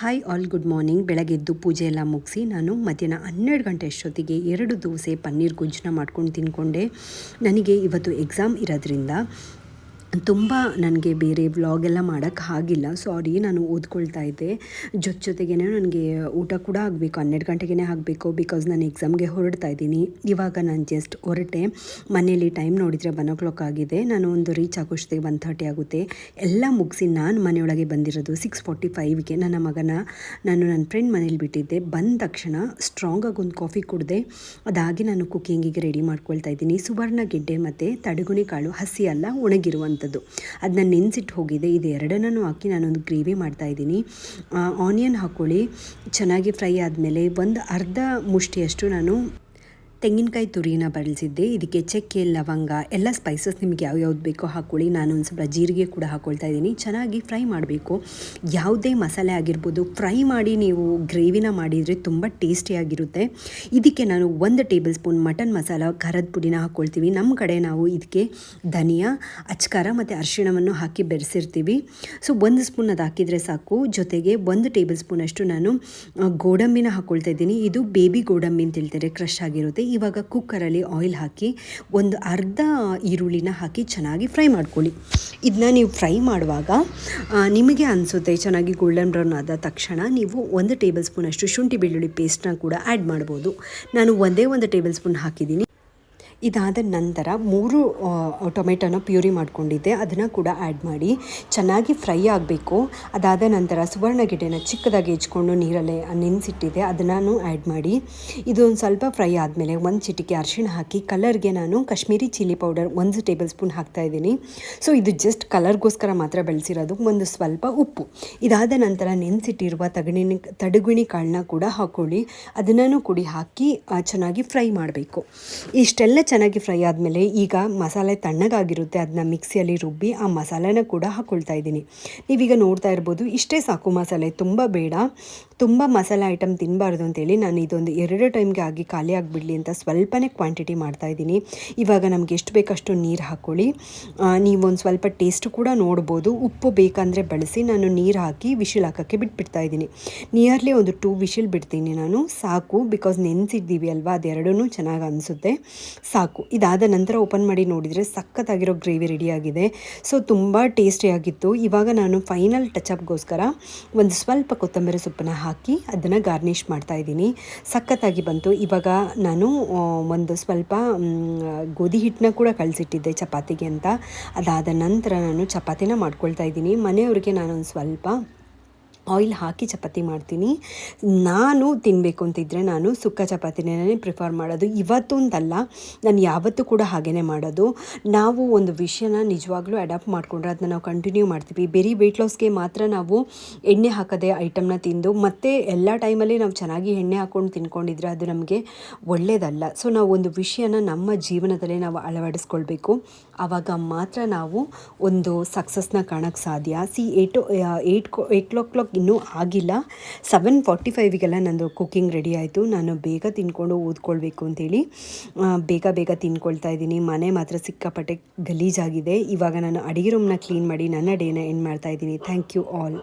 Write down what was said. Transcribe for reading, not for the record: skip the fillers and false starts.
Hi all, good morning. ಬೆಳಗ್ಗೆ ಎದ್ದು ಪೂಜೆ ಎಲ್ಲ ಮುಗಿಸಿ ನಾನು ಮಧ್ಯಾಹ್ನ 12 ಗಂಟೆ ಅಷ್ಟೊತ್ತಿಗೆ 2 ದೋಸೆ ಪನ್ನೀರ್ ಗೊಜ್ಜನ್ನ ಮಾಡ್ಕೊಂಡು ತಿಂದ್ಕೊಂಡೆ. ನನಗೆ ಇವತ್ತು ಎಕ್ಸಾಮ್ ಇರೋದ್ರಿಂದ ತುಂಬ ನನಗೆ ಬೇರೆ ವ್ಲಾಗ್ ಎಲ್ಲ ಮಾಡೋಕ್ಕೆ ಆಗಿಲ್ಲ. ಸಾರಿ, ನಾನು ಓದ್ಕೊಳ್ತಾ ಇದ್ದೆ. ಜೊತೆಗೇ ನನಗೆ ಊಟ ಕೂಡ ಆಗಬೇಕು, 12 ಗಂಟೆಗೇ ಆಗಬೇಕು. ಬಿಕಾಸ್ ನಾನು ಎಕ್ಸಾಮ್ಗೆ ಹೊರಡ್ತಾ ಇದ್ದೀನಿ. ಇವಾಗ ನಾನು ಜಸ್ಟ್ ಹೊರಟೆ. ಮನೇಲಿ ಟೈಮ್ ನೋಡಿದರೆ 1 o'clock ಆಗಿದೆ. ನಾನು ಒಂದು ರೀಚ್ ಆಗೋಷ್ಟೇ 1:30 ಆಗುತ್ತೆ. ಎಲ್ಲ ಮುಗಿಸಿ ನಾನು ಮನೆಯೊಳಗೆ ಬಂದಿರೋದು 6:45ಗೆ. ನನ್ನ ಮಗನ ನಾನು ನನ್ನ ಫ್ರೆಂಡ್ ಮನೇಲಿ ಬಿಟ್ಟಿದ್ದೆ. ಬಂದ ತಕ್ಷಣ ಸ್ಟ್ರಾಂಗಾಗಿ ಒಂದು ಕಾಫಿ ಕುಡಿದೆ. ಅದಾಗಿ ನಾನು ಕುಕ್ಕಿಂಗಿಗೆ ರೆಡಿ ಮಾಡ್ಕೊಳ್ತಾ ಇದ್ದೀನಿ. ಸುವರ್ಣ ಗೆಡ್ಡೆ ಮತ್ತು ತಡಗುಣಿ ಕಾಳು, ಹಸಿ ಅಲ್ಲ ಒಣಗಿರುವಂಥದ್ದು, ಅದನ್ನ ನೆನೆಸಿಟ್ಟು ಹೋಗಿದೆ. ಇದು ಎರಡನ್ನೂ ಹಾಕಿ ನಾನೊಂದು ಗ್ರೇವಿ ಮಾಡ್ತಾಯಿದ್ದೀನಿ. ಆನಿಯನ್ ಹಾಕ್ಕೊಳ್ಳಿ. ಚೆನ್ನಾಗಿ ಫ್ರೈ ಆದಮೇಲೆ ಒಂದು ಅರ್ಧ ಮುಷ್ಟಿಯಷ್ಟು ನಾನು ತೆಂಗಿನಕಾಯಿ ತುರಿನ ಬಳಸಿದ್ದೆ. ಇದಕ್ಕೆ ಚಕ್ಕೆ, ಲವಂಗ ಎಲ್ಲ ಸ್ಪೈಸಸ್ ನಿಮಗೆ ಯಾವ್ಯಾವ್ದು ಬೇಕೋ ಹಾಕ್ಕೊಳ್ಳಿ. ನಾನು ಒಂದು ಸ್ವಲ್ಪ ಜೀರಿಗೆ ಕೂಡ ಹಾಕ್ಕೊಳ್ತಾ ಇದ್ದೀನಿ. ಚೆನ್ನಾಗಿ ಫ್ರೈ ಮಾಡಬೇಕು. ಯಾವುದೇ ಮಸಾಲೆ ಆಗಿರ್ಬೋದು, ಫ್ರೈ ಮಾಡಿ ನೀವು ಗ್ರೇವಿನ ಮಾಡಿದರೆ ತುಂಬ ಟೇಸ್ಟಿಯಾಗಿರುತ್ತೆ. ಇದಕ್ಕೆ ನಾನು 1 ಟೇಬಲ್ ಸ್ಪೂನ್ ಮಟನ್ ಮಸಾಲ ಖಾರದ ಪುಡಿನ ಹಾಕ್ಕೊಳ್ತೀವಿ. ನಮ್ಮ ಕಡೆ ನಾವು ಇದಕ್ಕೆ ಧನಿಯಾ, ಅಚ್ಕಾರ ಮತ್ತು ಅರಿಶಿಣವನ್ನು ಹಾಕಿ ಬೆರೆಸಿರ್ತೀವಿ. ಸೊ 1 ಸ್ಪೂನ್ ಅದು ಹಾಕಿದರೆ ಸಾಕು. ಜೊತೆಗೆ 1 ಟೇಬಲ್ ಸ್ಪೂನಷ್ಟು ನಾನು ಗೋಡಂಬಿನ ಹಾಕ್ಕೊಳ್ತಾ ಇದ್ದೀನಿ. ಇದು ಬೇಬಿ ಗೋಡಂಬಿ ಅಂತ ಹೇಳ್ತಾರೆ, ಕ್ರಷ್ ಆಗಿರುತ್ತೆ. ಇವಾಗ ಕುಕ್ಕರಲ್ಲಿ ಆಯಿಲ್ ಹಾಕಿ ಒಂದು ಅರ್ಧ ಈರುಳ್ಳಿನ ಹಾಕಿ ಚೆನ್ನಾಗಿ ಫ್ರೈ ಮಾಡ್ಕೊಳ್ಳಿ. ಇದನ್ನ ನೀವು ಫ್ರೈ ಮಾಡುವಾಗ ನಿಮಗೆ ಅನಿಸುತ್ತೆ ಚೆನ್ನಾಗಿ ಗೋಲ್ಡನ್ ಬ್ರೌನ್ ಆದ ತಕ್ಷಣ ನೀವು 1 ಟೇಬಲ್ ಸ್ಪೂನಷ್ಟು ಶುಂಠಿ ಬೆಳ್ಳುಳ್ಳಿ ಪೇಸ್ಟ್ನ ಕೂಡ ಆ್ಯಡ್ ಮಾಡ್ಬೋದು. ನಾನು 1 ಟೇಬಲ್ ಸ್ಪೂನ್ ಹಾಕಿದ್ದೀನಿ. ಇದಾದ ನಂತರ 3 ಟೊಮೆಟೊನ ಪ್ಯೂರಿ ಮಾಡ್ಕೊಂಡಿದ್ದೆ, ಅದನ್ನು ಕೂಡ ಆ್ಯಡ್ ಮಾಡಿ ಚೆನ್ನಾಗಿ ಫ್ರೈ ಆಗಬೇಕು. ಅದಾದ ನಂತರ ಸುವರ್ಣಗೆಡ್ಡೆನ ಚಿಕ್ಕದಾಗಿ ಹೆಚ್ಕೊಂಡು ನೀರಲ್ಲೇ ನೆನೆಸಿಟ್ಟಿದ್ದೆ, ಅದನ್ನು ಆ್ಯಡ್ ಮಾಡಿ ಇದು ಒಂದು ಸ್ವಲ್ಪ ಫ್ರೈ ಆದಮೇಲೆ 1 ಚಿಟಿಕೆ ಅರಿಶಿಣ ಹಾಕಿ ಕಲರ್ಗೆ ನಾನು Kashmiri chilli powder 1 table spoon ಹಾಕ್ತಾಯಿದ್ದೀನಿ. ಸೊ ಇದು ಜಸ್ಟ್ ಕಲರ್ಗೋಸ್ಕರ ಮಾತ್ರ ಬೆಳೆಸಿರೋದು. ಒಂದು ಸ್ವಲ್ಪ ಉಪ್ಪು. ಇದಾದ ನಂತರ ನೆನೆಸಿಟ್ಟಿರುವ ತಡಗುಣಿ ಕಾಳನ್ನ ಕೂಡ ಹಾಕ್ಕೊಳ್ಳಿ. ಅದನ್ನು ಕೂಡ ಹಾಕಿ ಚೆನ್ನಾಗಿ ಫ್ರೈ ಮಾಡಬೇಕು. ಇಷ್ಟೆಲ್ಲ ಚೆನ್ನಾಗಿ ಫ್ರೈ ಆದಮೇಲೆ ಈಗ ಮಸಾಲೆ ತಣ್ಣಗಾಗಿರುತ್ತೆ, ಅದನ್ನ ಮಿಕ್ಸಿಯಲ್ಲಿ ರುಬ್ಬಿ ಆ ಮಸಾಲೆನ ಕೂಡ ಹಾಕ್ಕೊಳ್ತಾ ಇದ್ದೀನಿ. ನೀವೀಗ ನೋಡ್ತಾ ಇರ್ಬೋದು, ಇಷ್ಟೇ ಸಾಕು ಮಸಾಲೆ, ತುಂಬ ಬೇಡ. ತುಂಬ ಮಸಾಲೆ ಐಟಮ್ ತಿನ್ನಬಾರ್ದು ಅಂತೇಳಿ ನಾನು ಇದೊಂದು 2 ಟೈಮ್ಗೆ ಆಗಿ ಖಾಲಿ ಆಗಿಬಿಡಲಿ ಅಂತ ಸ್ವಲ್ಪನೇ ಕ್ವಾಂಟಿಟಿ ಮಾಡ್ತಾಯಿದ್ದೀನಿ. ಇವಾಗ ನಮ್ಗೆ ಎಷ್ಟು ಬೇಕಷ್ಟು ನೀರು ಹಾಕ್ಕೊಳ್ಳಿ. ನೀವೊಂದು ಸ್ವಲ್ಪ ಟೇಸ್ಟ್ ಕೂಡ ನೋಡ್ಬೋದು. ಉಪ್ಪು ಬೇಕಂದರೆ ಬಳಸಿ. ನಾನು ನೀರು ಹಾಕಿ ವಿಶಿಲ್ ಹಾಕೋಕ್ಕೆ ಬಿಟ್ಬಿಡ್ತಾ ಇದ್ದೀನಿ. ನಿಯರ್ಲಿ ಒಂದು 2 ವಿಶಿಲ್ ಬಿಡ್ತೀನಿ ನಾನು, ಸಾಕು. ಬಿಕಾಸ್ ನೆನೆಸಿದ್ದೀವಿ ಅಲ್ವಾ, ಅದೆರಡೂ ಚೆನ್ನಾಗಿ ಅನಿಸುತ್ತೆ, ಸಾಕು. ಇದಾದ ನಂತರ ಓಪನ್ ಮಾಡಿ ನೋಡಿದರೆ ಸಖತ್ತಾಗಿರೋ ಗ್ರೇವಿ ರೆಡಿಯಾಗಿದೆ. ಸೊ ತುಂಬ ಟೇಸ್ಟಿಯಾಗಿತ್ತು. ಇವಾಗ ನಾನು ಫೈನಲ್ ಟಚಪ್ಗೋಸ್ಕರ ಒಂದು ಸ್ವಲ್ಪ ಕೊತ್ತಂಬರಿ ಸೊಪ್ಪನ್ನ ಹಾಕಿ ಅದನ್ನು ಗಾರ್ನಿಷ್ ಮಾಡ್ತಾಯಿದ್ದೀನಿ. ಸಖತ್ತಾಗಿ ಬಂತು. ಇವಾಗ ನಾನು ಒಂದು ಸ್ವಲ್ಪ ಗೋಧಿ ಹಿಟ್ಟನ್ನ ಕೂಡ ಕಲಸಿಟ್ಟಿದ್ದೆ ಚಪಾತಿಗೆ ಅಂತ. ಅದಾದ ನಂತರ ನಾನು ಚಪಾತಿನ ಮಾಡ್ಕೊಳ್ತಾ ಇದ್ದೀನಿ. ಮನೆಯವ್ರಿಗೆ ನಾನೊಂದು ಸ್ವಲ್ಪ ಆಯಿಲ್ ಹಾಕಿ ಚಪಾತಿ ಮಾಡ್ತೀನಿ. ನಾನು ತಿನ್ನಬೇಕು ಅಂತಿದ್ದರೆ ನಾನು ಸುಕ್ಕ ಚಪಾತಿನೇ ಪ್ರಿಫರ್ ಮಾಡೋದು. ಇವತ್ತು ಅಂತಲ್ಲ, ನಾನು ಯಾವತ್ತೂ ಕೂಡ ಹಾಗೇ ಮಾಡೋದು. ನಾವು ಒಂದು ವಿಷಯನ ನಿಜವಾಗ್ಲೂ ಅಡಾಪ್ಟ್ ಮಾಡಿಕೊಂಡ್ರೆ ಅದನ್ನ ನಾವು ಕಂಟಿನ್ಯೂ ಮಾಡ್ತೀವಿ. ಬರೀ ವೆಯ್ಟ್ ಲಾಸ್ಗೆ ಮಾತ್ರ ನಾವು ಎಣ್ಣೆ ಹಾಕದೆ ಐಟಮ್ನ ತಿಂದು ಮತ್ತೆ ಎಲ್ಲ ಟೈಮಲ್ಲಿ ನಾವು ಚೆನ್ನಾಗಿ ಎಣ್ಣೆ ಹಾಕ್ಕೊಂಡು ತಿನ್ಕೊಂಡಿದ್ರೆ ಅದು ನಮಗೆ ಒಳ್ಳೆಯದಲ್ಲ. ಸೊ ನಾವು ಒಂದು ವಿಷಯನ ನಮ್ಮ ಜೀವನದಲ್ಲಿ ನಾವು ಅಳವಡಿಸ್ಕೊಳ್ಬೇಕು. ಆವಾಗ ಮಾತ್ರ ನಾವು ಒಂದು ಸಕ್ಸಸ್ನ ಕಾಣೋಕ್ಕೆ ಸಾಧ್ಯ. 8 o'clock ಇನ್ನೂ ಆಗಿಲ್ಲ. 7:45ಗೆಲ್ಲ ನಂದು ಕುಕ್ಕಿಂಗ್ ರೆಡಿ ಆಯಿತು. ನಾನು ಬೇಗ ತಿನ್ಕೊಂಡು ಓದ್ಕೊಳ್ಬೇಕು ಅಂತೇಳಿ ಬೇಗ ತಿನ್ಕೊಳ್ತಾ ಇದ್ದೀನಿ. ಮನೆ ಮಾತ್ರ ಸಿಕ್ಕಾಪಟ್ಟೆ ಗಲೀಜಾಗಿದೆ. ಇವಾಗ ನಾನು ಅಡುಗೆ ರೂಮ್ನ ಕ್ಲೀನ್ ಮಾಡಿ ನನ್ನ ಡೇನ ಎಂಡ್ ಮಾಡ್ತಾ ಇದ್ದೀನಿ. Thank you all.